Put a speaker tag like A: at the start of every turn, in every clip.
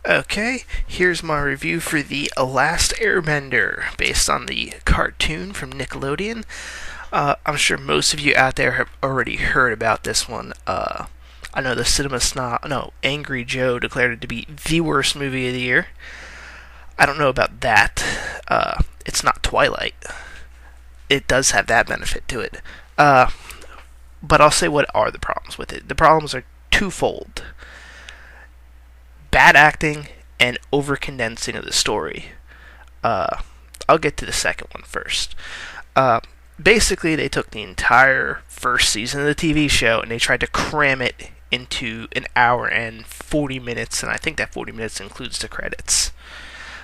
A: Okay, here's my review for The Last Airbender, based on the cartoon from Nickelodeon. I'm sure most of you out there have already heard about this one. I know the cinema snob, no, Angry Joe declared it to be the worst movie of the year. I don't know about that. It's not Twilight. It does have that benefit to it. But I'll say what are the problems with it. The problems are twofold: bad acting and over condensing of the story. Uh, I'll get to the second one first. Uh, Basically, they took the entire first season of the TV show and they tried to cram it into an hour and 40 minutes, and I think that 40 minutes includes the credits.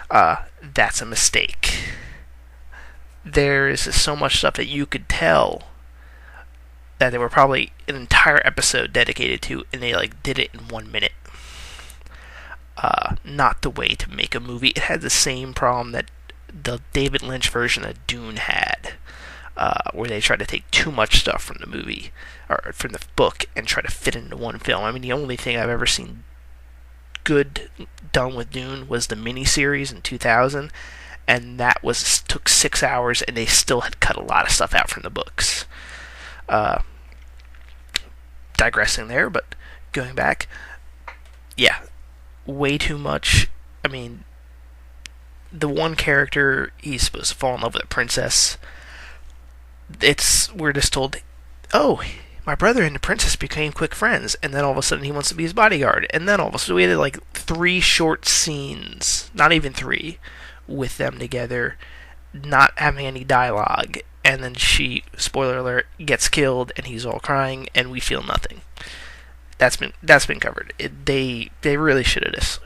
A: That's a mistake. There is so much stuff that you could tell that they were probably an entire episode dedicated to, and they did it in 1 minute. Not the way to make a movie. It had the same problem that the David Lynch version of Dune had, where they tried to take too much stuff from the movie or from the book and try to fit it into one film. I mean, the only thing I've ever seen good done with Dune was the miniseries in 2000, and that took 6 hours, and they still had cut a lot of stuff out from the books. Uh, Digressing there, but going back, yeah, way too much. I mean, the one character, he's supposed to fall in love with a princess. We're just told, oh, my brother and the princess became quick friends, and then all of a sudden he wants to be his bodyguard, and then all of a sudden we had 3 short scenes, not even 3, with them together, not having any dialogue, and then she, spoiler alert, gets killed, and he's all crying, and we feel nothing. That's been covered. They really should have just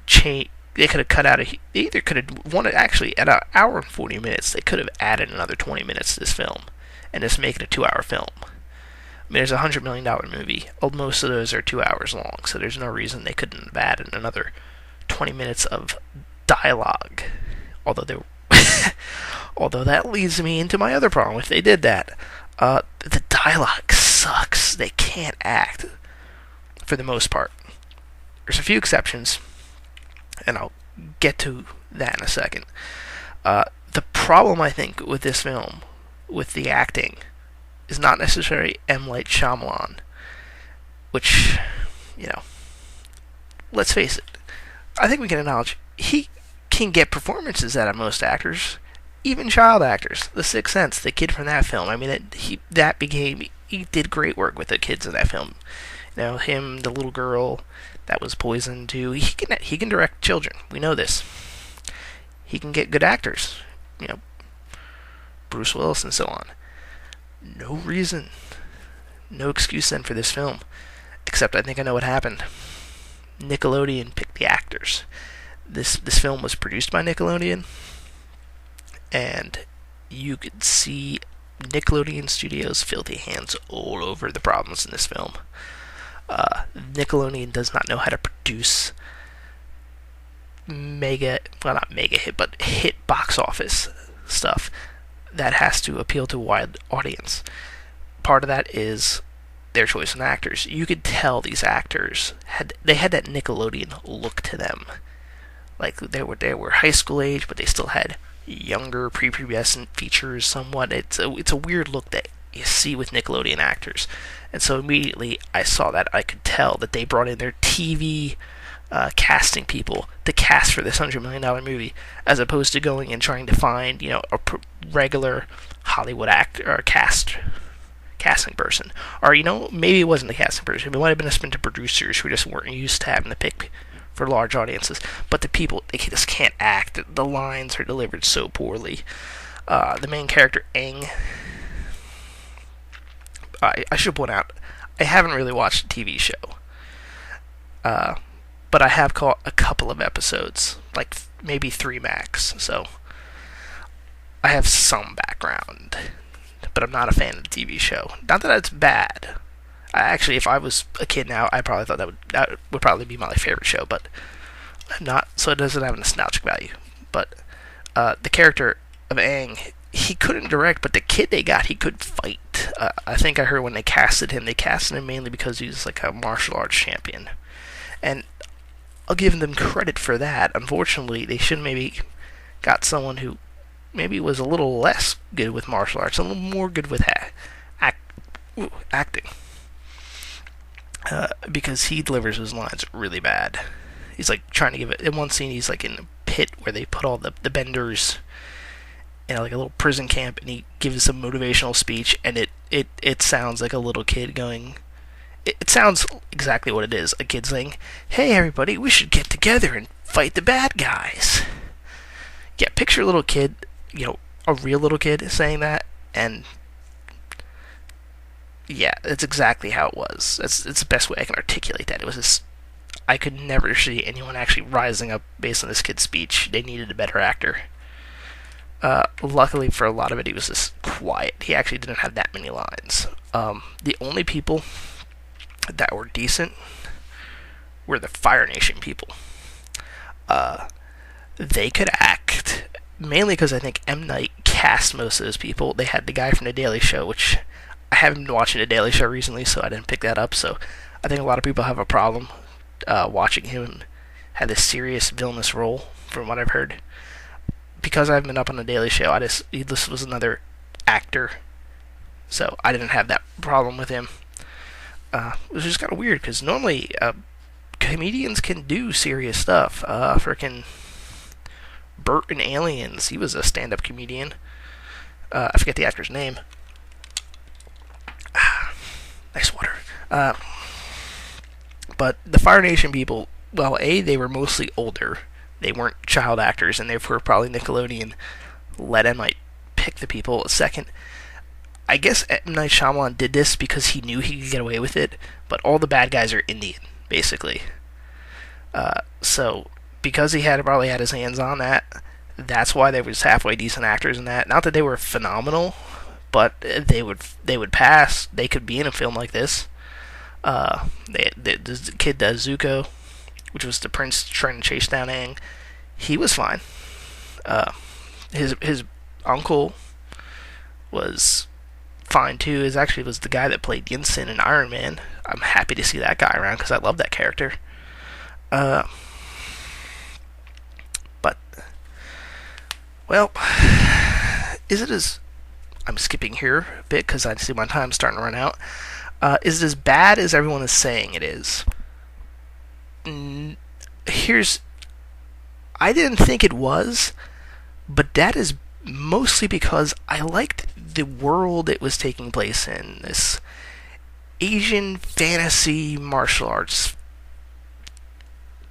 A: changed. They could have cut out they either could have wanted, actually, at an hour and 40 minutes, they could have added another 20 minutes to this film and just make it a 2-hour film. I mean, there's $100 million movie. Most of those are 2 hours long, so there's no reason they couldn't have added another 20 minutes of dialogue. Although that leads me into my other problem if they did that. The dialogue sucks. They can't act, for the most part. There's a few exceptions, and I'll get to that in a second. The problem, I think, with this film, with the acting, is not necessarily M. Night Shyamalan, which, let's face it, I think we can acknowledge he can get performances out of most actors, even child actors. The Sixth Sense, the kid from that film. I mean, he did great work with the kids in that film. Him, the little girl that was poisoned too. He can direct children. We know this. He can get good actors. Bruce Willis and so on. No reason, no excuse then for this film, except I think I know what happened. Nickelodeon picked the actors. This film was produced by Nickelodeon, and you could see Nickelodeon Studios' filthy hands all over the problems in this film. Nickelodeon does not know how to produce not mega hit, but hit box office stuff that has to appeal to a wide audience. Part of that is their choice in actors. You could tell these actors had that Nickelodeon look to them. They were high school age, but they still had younger prepubescent features somewhat. It's a weird look that you see with Nickelodeon actors. And so immediately I saw that. I could tell that they brought in their TV casting people to cast for this $100 million movie, as opposed to going and trying to find a regular Hollywood actor or casting person. Or maybe it wasn't a casting person. It might have been a spin to producers who just weren't used to having to pick for large audiences. But the people, they just can't act. The lines are delivered so poorly. The main character, Aang, I should point out, I haven't really watched the TV show. But I have caught a couple of episodes, maybe 3 max, so I have some background, but I'm not a fan of the TV show. Not that it's bad. Actually, if I was a kid now, I probably thought that would probably be my favorite show, but I'm not, so it doesn't have a nostalgic value. But the character of Aang, he couldn't direct, but the kid they got, he could fight. I think I heard when they casted him mainly because he was a martial arts champion. And I'll give them credit for that. Unfortunately, they should maybe got someone who maybe was a little less good with martial arts, a little more good with acting. Because he delivers his lines really bad. He's like trying to give it. In one scene, he's like in a pit where they put all the benders in like a little prison camp, and he gives some motivational speech, and it sounds like a little kid going. It sounds exactly what it is. A kid saying, "Hey everybody, we should get together and fight the bad guys." Yeah, picture a little kid, a real little kid saying that, and yeah, that's exactly how it was. It's the best way I can articulate that. It was this. I could never see anyone actually rising up based on this kid's speech. They needed a better actor. Luckily for a lot of it, he was just quiet. He actually didn't have that many lines. The only people that were decent were the Fire Nation people. They could act, mainly because I think M. Night cast most of those people. They had the guy from The Daily Show, which I haven't been watching The Daily Show recently, so I didn't pick that up. So I think a lot of people have a problem watching him had this serious villainous role, from what I've heard. Because I haven't been up on The Daily Show, this was another actor, so I didn't have that problem with him. It was just kind of weird, because normally comedians can do serious stuff. Frickin' Bert in Aliens, he was a stand-up comedian. I forget the actor's name. Nice water. But the Fire Nation people, well, they were mostly older. They weren't child actors, and therefore probably Nickelodeon let M. Night pick the people. Second, I guess M. Night Shyamalan did this because he knew he could get away with it, but all the bad guys are Indian, basically. So, because he probably had his hands on that, that's why there was halfway decent actors in that. Not that they were phenomenal, but they would pass. They could be in a film like this. The kid Zuko, which was the prince trying to chase down Aang, he was fine. His uncle was fine too. Was the guy that played Yinsen in Iron Man. I'm happy to see that guy around because I love that character. But well, is it as I'm skipping here a bit because I see my time's starting to run out. Is it as bad as everyone is saying it is? I didn't think it was, but that is mostly because I liked the world it was taking place in. This Asian fantasy martial arts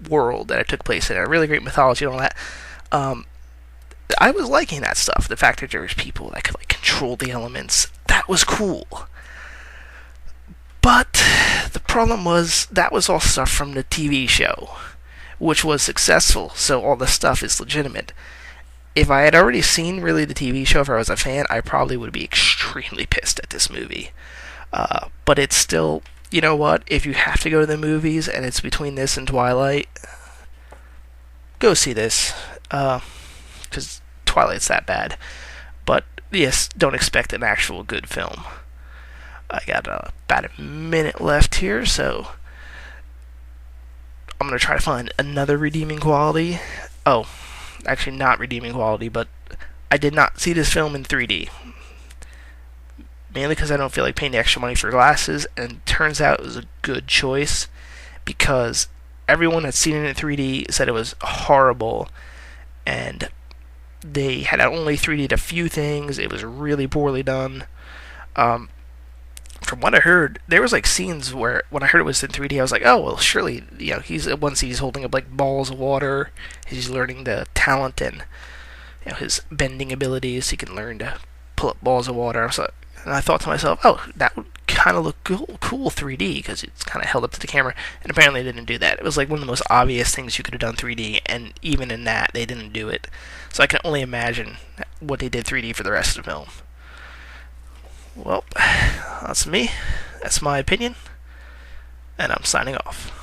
A: world that it took place in. A really great mythology and all that. I was liking that stuff. The fact that there was people that could control the elements. That was cool. But the problem was that was all stuff from the TV show, which was successful, so all the stuff is legitimate. If I had already seen really the TV show, if I was a fan, I probably would be extremely pissed at this movie. But it's still, you know what? If you have to go to the movies and it's between this and Twilight, go see this. Because Twilight's that bad. But yes, don't expect an actual good film. I got about a minute left here, so I'm going to try to find another redeeming quality. Oh, actually not redeeming quality, but I did not see this film in 3D. Mainly because I don't feel like paying the extra money for glasses, and it turns out it was a good choice because everyone that's seen it in 3D said it was horrible, and they had only 3D'd a few things. It was really poorly done. From what I heard, there was scenes where when I heard it was in 3D, I was like, oh well, surely he's at one scene he's holding up balls of water. He's learning the talent and his bending abilities. He can learn to pull up balls of water. And I thought to myself, oh, that would kind of look cool 3D because it's kind of held up to the camera. And apparently they didn't do that. It was one of the most obvious things you could have done 3D, and even in that, they didn't do it. So I can only imagine what they did 3D for the rest of the film. Well, that's me. That's my opinion. And I'm signing off.